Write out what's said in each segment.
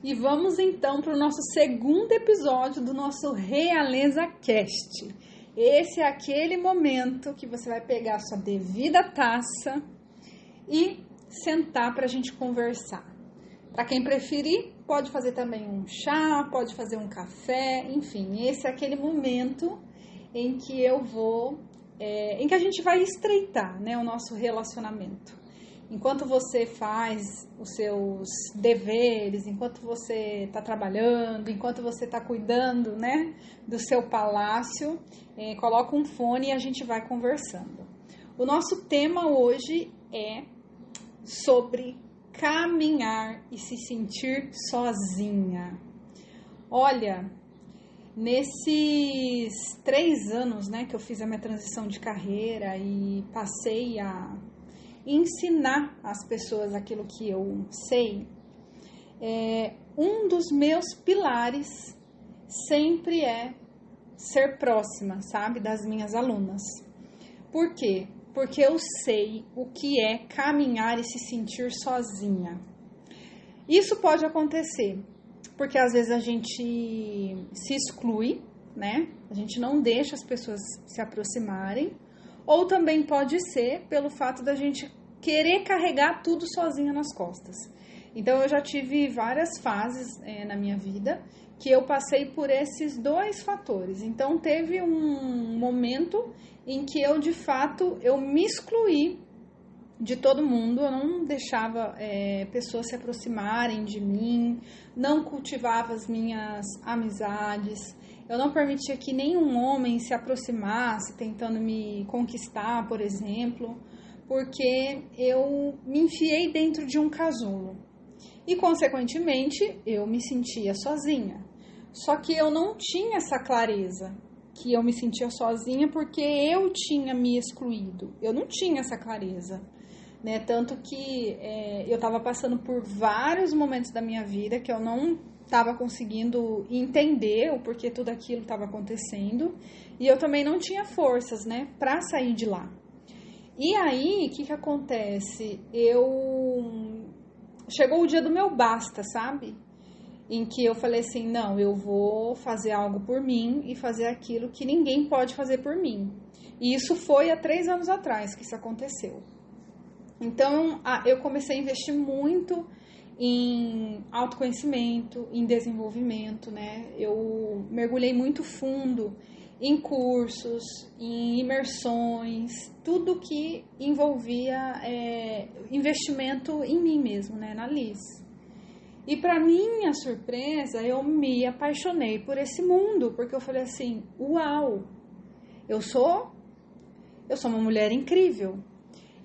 E vamos então para o nosso segundo episódio do nosso Realeza Cast. Esse é aquele momento que você vai pegar a sua devida taça e sentar para a gente conversar. Para quem preferir, pode fazer também um chá, pode fazer um café, enfim, esse é aquele momento em que em que a gente vai estreitar, né, o nosso relacionamento. Enquanto você faz os seus deveres, enquanto você está trabalhando, enquanto você está cuidando, né, do seu palácio, coloca um fone e a gente vai conversando. O nosso tema hoje é sobre caminhar e se sentir sozinha. Olha, nesses 3 anos, né, que eu fiz a minha transição de carreira e passei a ensinar às pessoas aquilo que eu sei, um dos meus pilares sempre é ser próxima, sabe, das minhas alunas. Por quê? Porque eu sei o que é caminhar e se sentir sozinha. Isso pode acontecer porque às vezes a gente se exclui, né? A gente não deixa as pessoas se aproximarem. Ou também pode ser pelo fato da gente querer carregar tudo sozinha nas costas. Então, eu já tive várias fases na minha vida que eu passei por esses 2 fatores. Então, teve um momento em que eu, de fato, eu me excluí de todo mundo. Eu não deixava pessoas se aproximarem de mim, não cultivava as minhas amizades. Eu não permitia que nenhum homem se aproximasse tentando me conquistar, por exemplo, porque eu me enfiei dentro de um casulo. E, consequentemente, eu me sentia sozinha. Só que eu não tinha essa clareza que eu me sentia sozinha porque eu tinha me excluído. Eu não tinha essa clareza, né? Tanto que eu estava passando por vários momentos da minha vida que eu não estava conseguindo entender o porquê tudo aquilo estava acontecendo, e eu também não tinha forças, né, para sair de lá. E aí, o que acontece? Chegou o dia do meu basta, sabe? Em que eu falei assim, não, eu vou fazer algo por mim e fazer aquilo que ninguém pode fazer por mim. E isso foi há 3 anos atrás que isso aconteceu. Então, eu comecei a investir muito em autoconhecimento, em desenvolvimento, né? Eu mergulhei muito fundo em cursos, em imersões, tudo que envolvia investimento em mim mesmo, né? Na Liz. E para minha surpresa, eu me apaixonei por esse mundo, porque eu falei assim, uau, eu sou uma mulher incrível.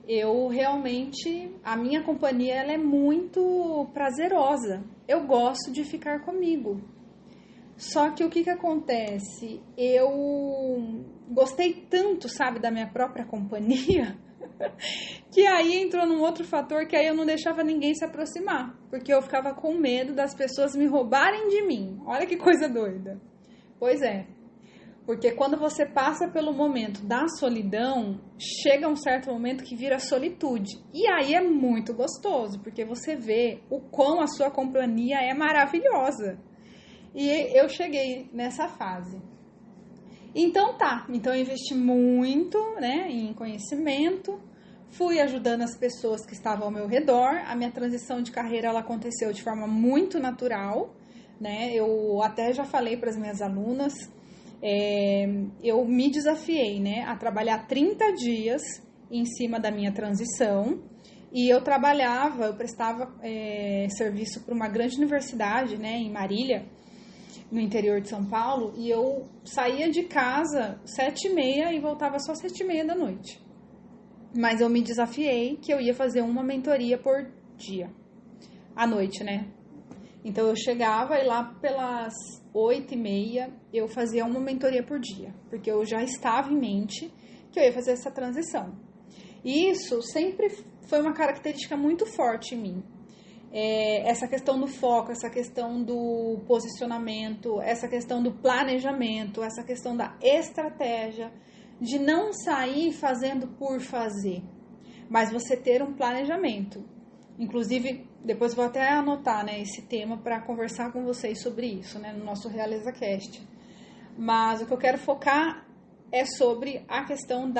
Eu realmente, a minha companhia ela é muito prazerosa. Eu gosto de ficar comigo. Só que o que acontece? Eu gostei tanto, sabe, da minha própria companhia, que aí entrou num outro fator que aí eu não deixava ninguém se aproximar. Porque eu ficava com medo das pessoas me roubarem de mim. Olha que coisa doida. Pois é. Porque quando você passa pelo momento da solidão, chega um certo momento que vira solitude. E aí é muito gostoso, porque você vê o quão a sua companhia é maravilhosa. E eu cheguei nessa fase. Então então eu investi muito, né, em conhecimento, fui ajudando as pessoas que estavam ao meu redor. A minha transição de carreira ela aconteceu de forma muito natural, né? Eu até já falei para as minhas alunas, eu me desafiei, né, a trabalhar 30 dias em cima da minha transição, e eu prestava serviço para uma grande universidade, né, em Marília, no interior de São Paulo, e eu saía de casa 7h30 e voltava só 7h30 da noite. Mas eu me desafiei que eu ia fazer uma mentoria por dia, à noite, né? Então, eu chegava e lá pelas 8h30 eu fazia uma mentoria por dia, porque eu já estava em mente que eu ia fazer essa transição. E isso sempre foi uma característica muito forte em mim. Essa questão do foco, essa questão do posicionamento, essa questão do planejamento, essa questão da estratégia, de não sair fazendo por fazer, mas você ter um planejamento. Inclusive, Depois vou até anotar, né, esse tema para conversar com vocês sobre isso, né, no nosso Realeza Cast. Mas o que eu quero focar é sobre a questão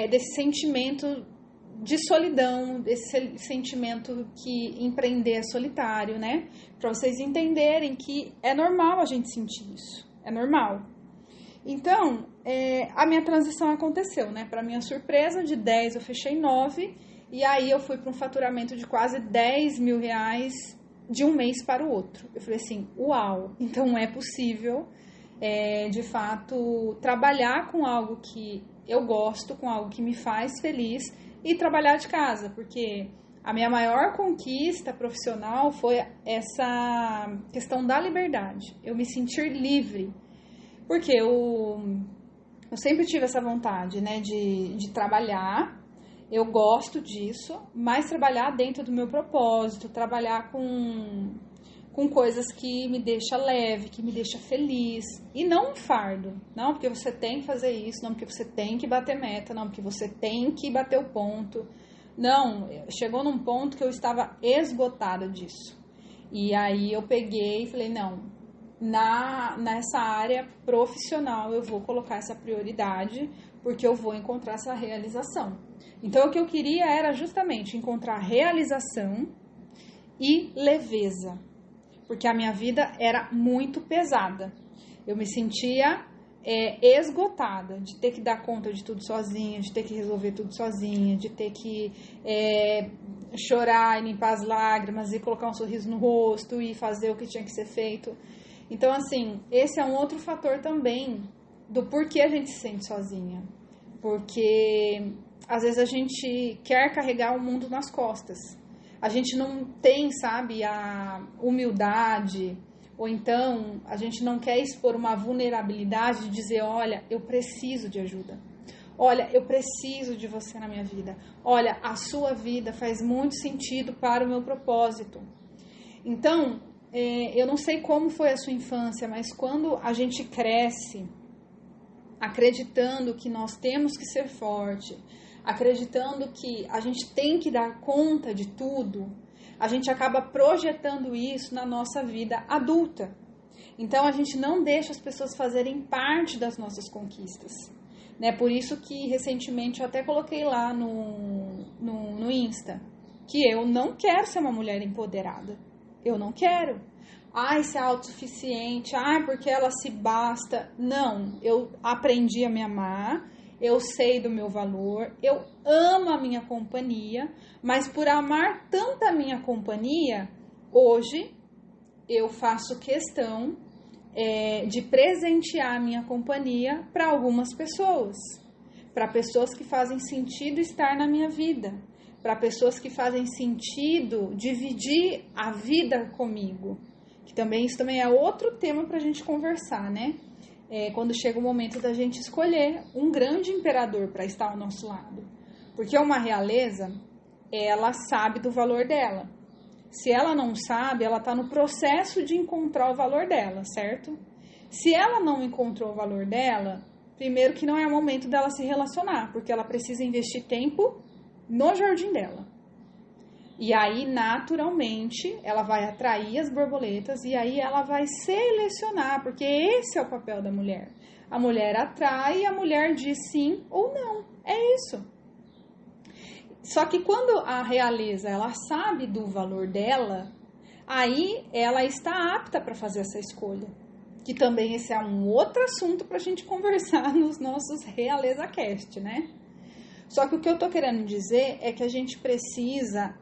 desse sentimento de solidão, desse sentimento que empreender é solitário, né? Para vocês entenderem que é normal a gente sentir isso, é normal. Então, a minha transição aconteceu, né? Para minha surpresa, de 10 eu fechei 9, e aí eu fui para um faturamento de quase 10 mil reais de um mês para o outro. Eu falei assim, uau, então é possível, de fato, trabalhar com algo que eu gosto, com algo que me faz feliz, e trabalhar de casa, porque a minha maior conquista profissional foi essa questão da liberdade, eu me sentir livre, porque eu sempre tive essa vontade, né, de trabalhar, eu gosto disso, mas trabalhar dentro do meu propósito, trabalhar com coisas que me deixam leve, que me deixam feliz, e não um fardo, não porque você tem que fazer isso, não porque você tem que bater meta, não porque você tem que bater o ponto, não, chegou num ponto que eu estava esgotada disso, e aí eu peguei e falei, não, nessa área profissional eu vou colocar essa prioridade, porque eu vou encontrar essa realização. Então o que eu queria era justamente encontrar realização e leveza, porque a minha vida era muito pesada. Eu me sentia esgotada de ter que dar conta de tudo sozinha, de ter que resolver tudo sozinha, de ter que chorar e limpar as lágrimas e colocar um sorriso no rosto e fazer o que tinha que ser feito. Então, assim, esse é um outro fator também do porquê a gente se sente sozinha. Porque às vezes a gente quer carregar o mundo nas costas. A gente não tem, sabe, a humildade, ou então a gente não quer expor uma vulnerabilidade de dizer, olha, eu preciso de ajuda. Olha, eu preciso de você na minha vida. Olha, a sua vida faz muito sentido para o meu propósito. Então, eu não sei como foi a sua infância, mas quando a gente cresce acreditando que nós temos que ser forte, acreditando que a gente tem que dar conta de tudo, a gente acaba projetando isso na nossa vida adulta. Então, a gente não deixa as pessoas fazerem parte das nossas conquistas. Né? Por isso que, recentemente, eu até coloquei lá no Insta, que eu não quero ser uma mulher empoderada. Eu não quero. Ai, ser autossuficiente. Ai, porque ela se basta. Não, eu aprendi a me amar. Eu sei do meu valor, eu amo a minha companhia, mas por amar tanto a minha companhia, hoje eu faço questão de presentear a minha companhia para algumas pessoas, para pessoas que fazem sentido estar na minha vida, para pessoas que fazem sentido dividir a vida comigo, que também isso também é outro tema para a gente conversar, né? Quando chega o momento da gente escolher um grande imperador para estar ao nosso lado. Porque uma realeza, ela sabe do valor dela. Se ela não sabe, ela está no processo de encontrar o valor dela, certo? Se ela não encontrou o valor dela, primeiro que não é o momento dela se relacionar, porque ela precisa investir tempo no jardim dela. E aí, naturalmente, ela vai atrair as borboletas e aí ela vai selecionar, porque esse é o papel da mulher. A mulher atrai e a mulher diz sim ou não. É isso. Só que quando a realeza, ela sabe do valor dela, aí ela está apta para fazer essa escolha. Que também esse é um outro assunto para a gente conversar nos nossos Realeza Cast, né? Só que o que eu tô querendo dizer é que a gente precisa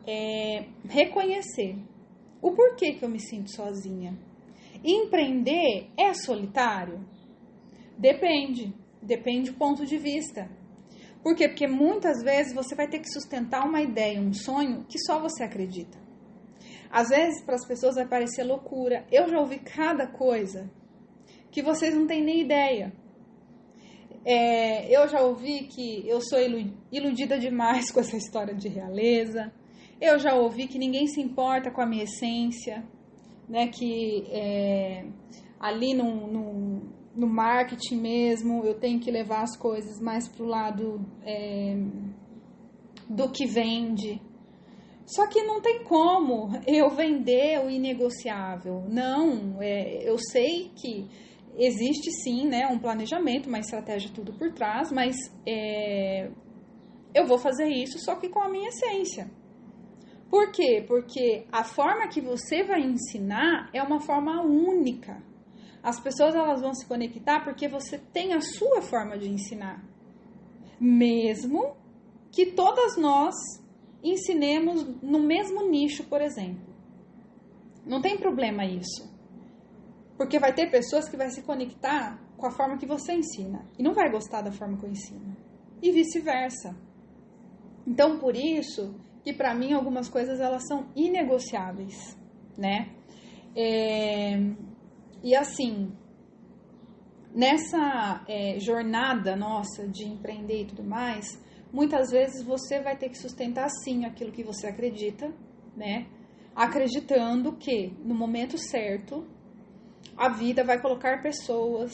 reconhecer o porquê que eu me sinto sozinha. Empreender é solitário? Depende do ponto de vista. Por quê? Porque muitas vezes você vai ter que sustentar uma ideia, um sonho que só você acredita. Às vezes para as pessoas vai parecer loucura. Eu já ouvi cada coisa que vocês não têm nem ideia. Eu já ouvi que eu sou iludida demais com essa história de realeza. Eu já ouvi que ninguém se importa com a minha essência, né? Que ali no marketing mesmo eu tenho que levar as coisas mais pro lado do que vende. Só que não tem como eu vender o inegociável. Não, eu sei que existe sim, né, um planejamento, uma estratégia, tudo por trás, mas eu vou fazer isso só que com a minha essência. Por quê? Porque a forma que você vai ensinar é uma forma única. As pessoas elas vão se conectar porque você tem a sua forma de ensinar. Mesmo que todas nós ensinemos no mesmo nicho, por exemplo. Não tem problema isso. Porque vai ter pessoas que vai se conectar com a forma que você ensina e não vai gostar da forma que eu ensino. E vice-versa. Então, por isso que para mim algumas coisas elas são inegociáveis, né? E assim, nessa jornada nossa de empreender e tudo mais, muitas vezes você vai ter que sustentar sim aquilo que você acredita, né? Acreditando que no momento certo a vida vai colocar pessoas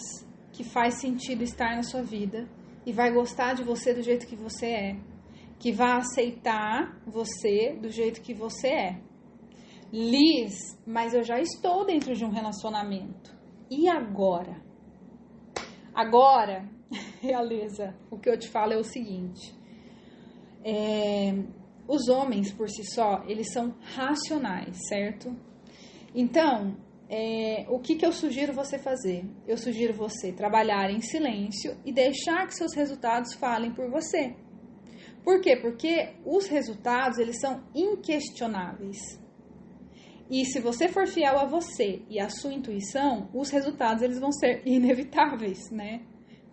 que faz sentido estar na sua vida e vai gostar de você do jeito que você é, que vai aceitar você do jeito que você é. Liz, mas eu já estou dentro de um relacionamento. E agora? Agora, realeza, o que eu te falo é o seguinte. Os homens, por si só, eles são racionais, certo? Então, o que eu sugiro você fazer? Eu sugiro você trabalhar em silêncio e deixar que seus resultados falem por você. Por quê? Porque os resultados, eles são inquestionáveis. E se você for fiel a você e à sua intuição, os resultados, eles vão ser inevitáveis, né?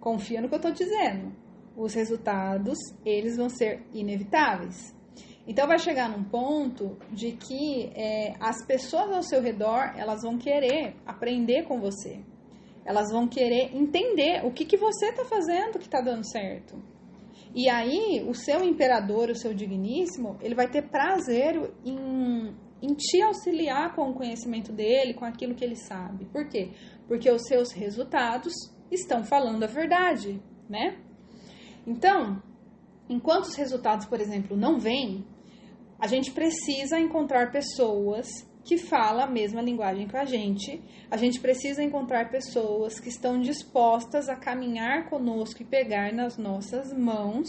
Confia no que eu tô dizendo. Os resultados, eles vão ser inevitáveis. Então, vai chegar num ponto de que as pessoas ao seu redor, elas vão querer aprender com você. Elas vão querer entender o que você está fazendo que está dando certo. E aí, o seu imperador, o seu digníssimo, ele vai ter prazer em te auxiliar com o conhecimento dele, com aquilo que ele sabe. Por quê? Porque os seus resultados estão falando a verdade, né? Então, enquanto os resultados, por exemplo, não vêm, a gente precisa encontrar pessoas que falam a mesma linguagem que a gente precisa encontrar pessoas que estão dispostas a caminhar conosco e pegar nas nossas mãos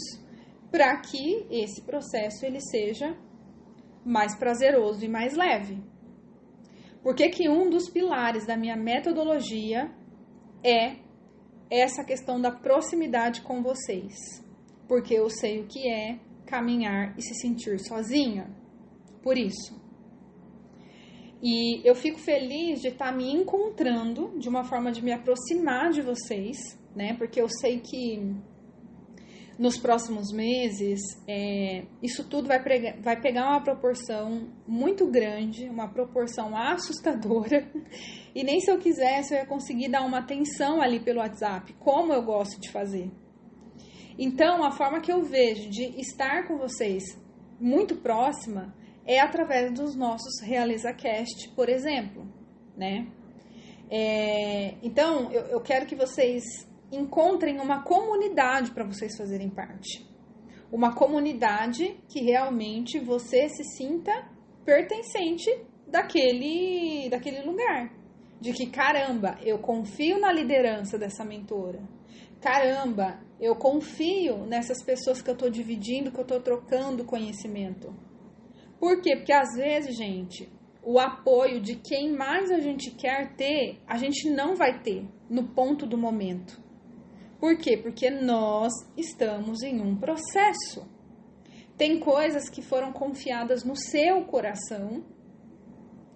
para que esse processo ele seja mais prazeroso e mais leve. Porque que um dos pilares da minha metodologia é essa questão da proximidade com vocês. Porque eu sei o que é caminhar e se sentir sozinha. Por isso. E eu fico feliz de estar me encontrando de uma forma de me aproximar de vocês, né? Porque eu sei que nos próximos meses, isso tudo vai pegar uma proporção muito grande, uma proporção assustadora. E nem se eu quisesse, eu ia conseguir dar uma atenção ali pelo WhatsApp, como eu gosto de fazer. Então, a forma que eu vejo de estar com vocês muito próxima é através dos nossos RealizaCast, por exemplo, né? Então, eu quero que vocês encontrem uma comunidade para vocês fazerem parte. Uma comunidade que realmente você se sinta pertencente daquele lugar. De que, caramba, eu confio na liderança dessa mentora. Caramba, eu confio nessas pessoas que eu estou dividindo, que eu estou trocando conhecimento. Por quê? Porque às vezes, gente, o apoio de quem mais a gente quer ter, a gente não vai ter no ponto do momento. Por quê? Porque nós estamos em um processo. Tem coisas que foram confiadas no seu coração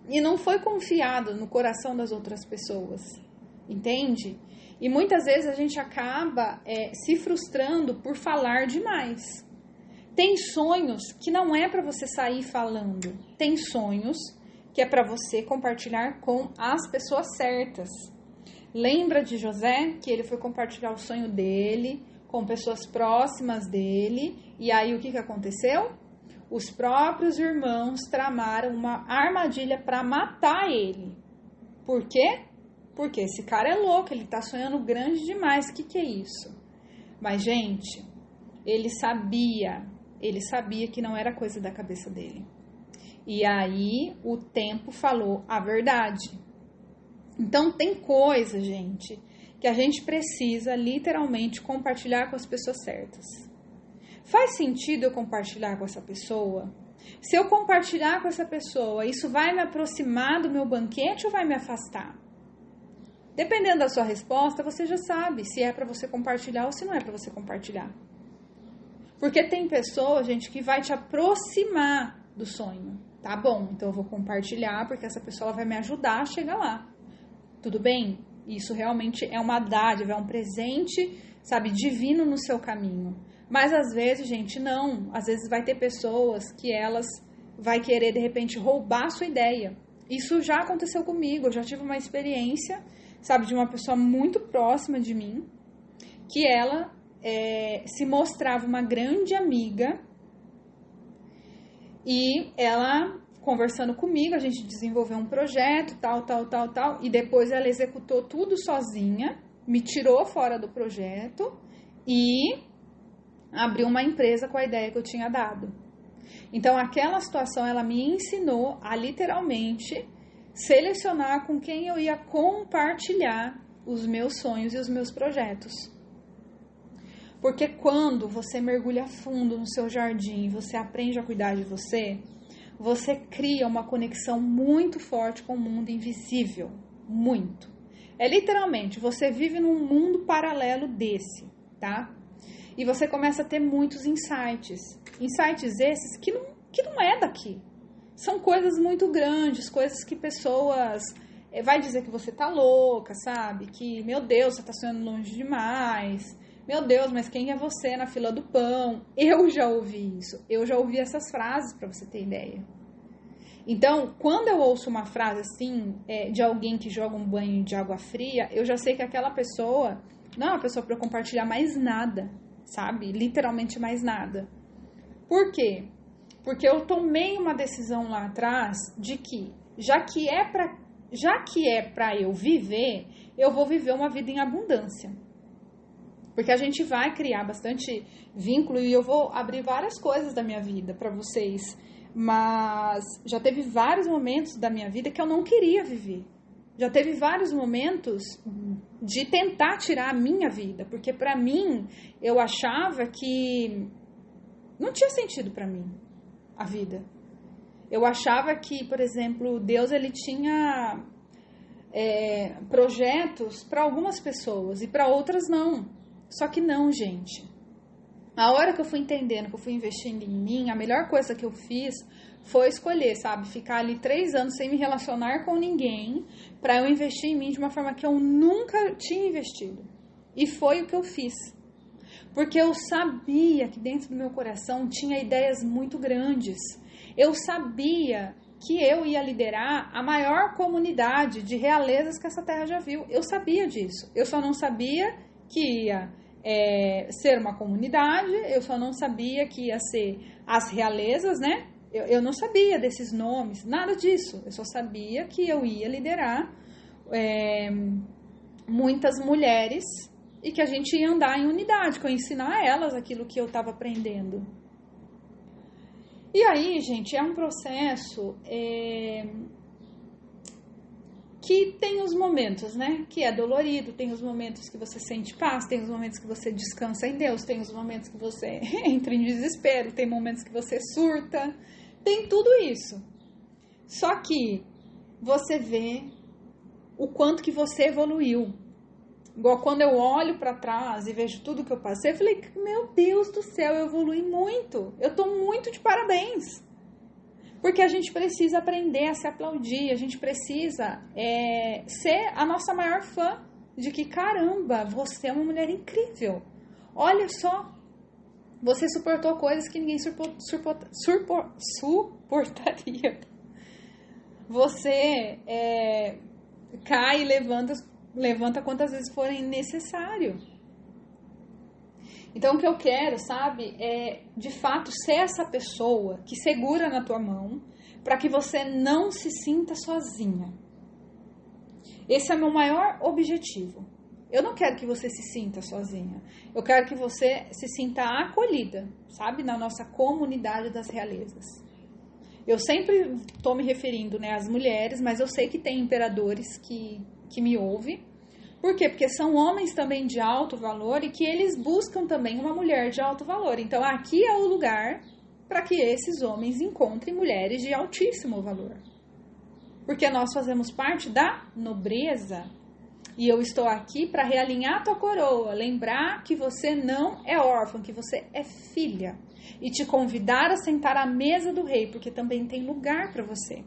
e não foi confiado no coração das outras pessoas. Entende? E muitas vezes a gente acaba se frustrando por falar demais. Tem sonhos que não é para você sair falando. Tem sonhos que é para você compartilhar com as pessoas certas. Lembra de José, que ele foi compartilhar o sonho dele com pessoas próximas dele. E aí o que aconteceu? Os próprios irmãos tramaram uma armadilha para matar ele. Por quê? Porque esse cara é louco, ele tá sonhando grande demais. O que é isso? Mas, gente, ele sabia que não era coisa da cabeça dele. E aí o tempo falou a verdade. Então tem coisa, gente, que a gente precisa literalmente compartilhar com as pessoas certas. Faz sentido eu compartilhar com essa pessoa? Se eu compartilhar com essa pessoa, isso vai me aproximar do meu banquete ou vai me afastar? Dependendo da sua resposta, você já sabe se é para você compartilhar ou se não é para você compartilhar. Porque tem pessoa, gente, que vai te aproximar do sonho. Tá bom, então eu vou compartilhar porque essa pessoa vai me ajudar a chegar lá. Tudo bem? Isso realmente é uma dádiva, é um presente, sabe, divino no seu caminho. Mas às vezes, gente, não. Às vezes vai ter pessoas que elas vai querer, de repente, roubar a sua ideia. Isso já aconteceu comigo. Eu já tive uma experiência, sabe, de uma pessoa muito próxima de mim, que ela se mostrava uma grande amiga e ela, conversando comigo, a gente desenvolveu um projeto, tal, e depois ela executou tudo sozinha, me tirou fora do projeto e abriu uma empresa com a ideia que eu tinha dado. Então, aquela situação, ela me ensinou a literalmente selecionar com quem eu ia compartilhar os meus sonhos e os meus projetos. Porque quando você mergulha fundo no seu jardim, você aprende a cuidar de você, você cria uma conexão muito forte com o mundo invisível. Muito. É literalmente, você vive num mundo paralelo desse, tá? E você começa a ter muitos insights. Insights esses que não é daqui. São coisas muito grandes, coisas que pessoas vai dizer que você tá louca, sabe? Que, meu Deus, você tá sonhando longe demais. Meu Deus, mas quem é você na fila do pão? Eu já ouvi isso. Eu já ouvi essas frases, para você ter ideia. Então, quando eu ouço uma frase assim, de alguém que joga um banho de água fria, eu já sei que aquela pessoa não é uma pessoa para compartilhar mais nada, sabe? Literalmente mais nada. Por quê? Porque eu tomei uma decisão lá atrás de que, já que é para eu viver, eu vou viver uma vida em abundância. Porque a gente vai criar bastante vínculo e eu vou abrir várias coisas da minha vida para vocês. Mas já teve vários momentos da minha vida que eu não queria viver. Já teve vários momentos de tentar tirar a minha vida. Porque para mim, eu achava que não tinha sentido para mim a vida. Eu achava que, por exemplo, Deus ele tinha projetos para algumas pessoas e para outras não. Só que não, gente. A hora que eu fui entendendo, que eu fui investindo em mim, a melhor coisa que eu fiz foi escolher, sabe? Ficar ali 3 anos sem me relacionar com ninguém para eu investir em mim de uma forma que eu nunca tinha investido. E foi o que eu fiz. Porque eu sabia que dentro do meu coração tinha ideias muito grandes. Eu sabia que eu ia liderar a maior comunidade de realezas que essa terra já viu. Eu sabia disso. Eu só não sabia que ia ser uma comunidade, eu só não sabia que ia ser as realezas, né? Eu não sabia desses nomes, nada disso. Eu só sabia que eu ia liderar muitas mulheres e que a gente ia andar em unidade, que eu ia ensinar a elas aquilo que eu estava aprendendo. E aí, gente, é um processo que tem os momentos, né? Que é dolorido, tem os momentos que você sente paz, tem os momentos que você descansa em Deus, tem os momentos que você entra em desespero, tem momentos que você surta, tem tudo isso. Só que você vê o quanto que você evoluiu. Igual quando eu olho para trás e vejo tudo que eu passei, eu falei, meu Deus do céu, eu evolui muito. Eu tô muito de parabéns. Porque a gente precisa aprender a se aplaudir, a gente precisa ser a nossa maior fã de que, caramba, você é uma mulher incrível. Olha só, você suportou coisas que ninguém suportaria. Você cai e levanta quantas vezes forem necessário. Então, o que eu quero, sabe, é, de fato, ser essa pessoa que segura na tua mão para que você não se sinta sozinha. Esse é o meu maior objetivo. Eu não quero que você se sinta sozinha. Eu quero que você se sinta acolhida, sabe, na nossa comunidade das realezas. Eu sempre estou me referindo, né, às mulheres, mas eu sei que tem imperadores que me ouvem. Por quê? Porque são homens também de alto valor e que eles buscam também uma mulher de alto valor. Então, aqui é o lugar para que esses homens encontrem mulheres de altíssimo valor. Porque nós fazemos parte da nobreza. E eu estou aqui para realinhar tua coroa, lembrar que você não é órfã, que você é filha. E te convidar a sentar à mesa do rei, porque também tem lugar para você.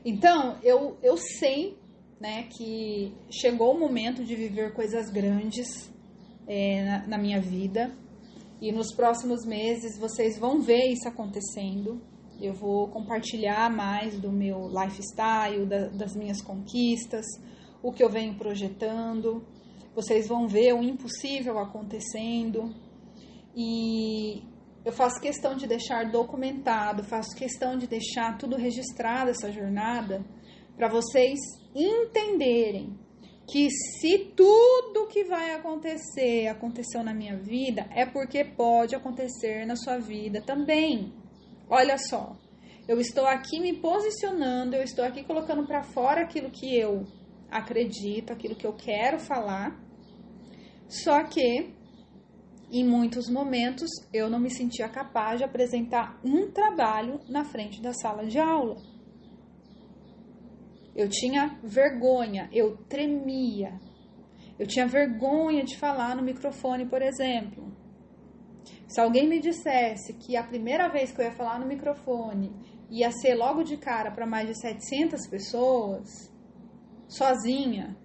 Então, eu sei, né, que chegou o momento de viver coisas grandes na minha vida. E nos próximos meses vocês vão ver isso acontecendo. Eu vou compartilhar mais do meu lifestyle, das minhas conquistas, o que eu venho projetando. Vocês vão ver o impossível acontecendo. E eu faço questão de deixar documentado, faço questão de deixar tudo registrado, essa jornada, para vocês entenderem que se tudo que vai acontecer aconteceu na minha vida, é porque pode acontecer na sua vida também. Olha só, eu estou aqui me posicionando, eu estou aqui colocando para fora aquilo que eu acredito, aquilo que eu quero falar, só que em muitos momentos eu não me sentia capaz de apresentar um trabalho na frente da sala de aula. Eu tinha vergonha, eu tremia. Eu tinha vergonha de falar no microfone, por exemplo. Se alguém me dissesse que a primeira vez que eu ia falar no microfone ia ser logo de cara para mais de 700 pessoas, sozinha,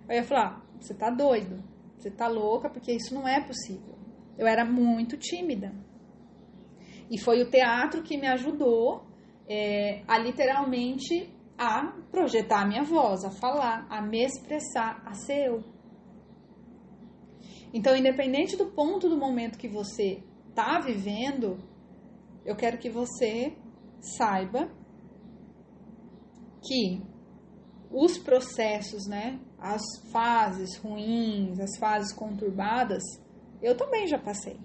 eu ia falar, você tá doido, você tá louca, porque isso não é possível. Eu era muito tímida. E foi o teatro que me ajudou a literalmente a projetar a minha voz, a falar, a me expressar, a ser eu. Então, independente do ponto do momento que você está vivendo, eu quero que você saiba que os processos, né, as fases ruins, as fases conturbadas, eu também já passei.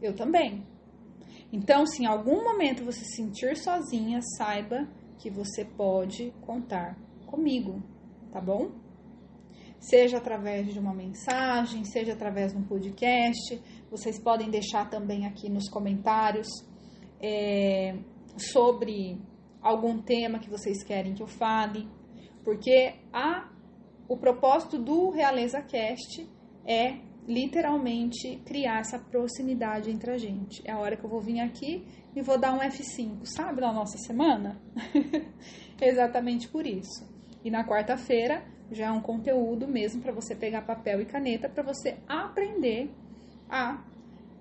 Eu também. Então, se em algum momento você se sentir sozinha, saiba que você pode contar comigo, tá bom? Seja através de uma mensagem, seja através de um podcast. Vocês podem deixar também aqui nos comentários sobre algum tema que vocês querem que eu fale, porque o propósito do Realeza Cast é literalmente criar essa proximidade entre a gente. É a hora que eu vou vir aqui e vou dar um F5, sabe, na nossa semana? Exatamente por isso. E na quarta-feira já é um conteúdo mesmo para você pegar papel e caneta, para você aprender a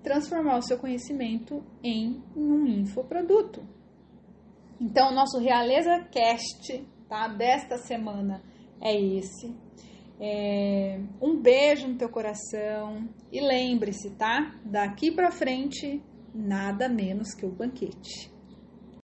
transformar o seu conhecimento em um infoproduto. Então, o nosso Realeza Cast, tá, desta semana é esse. Um beijo no teu coração e lembre-se, tá? Daqui pra frente, nada menos que o banquete.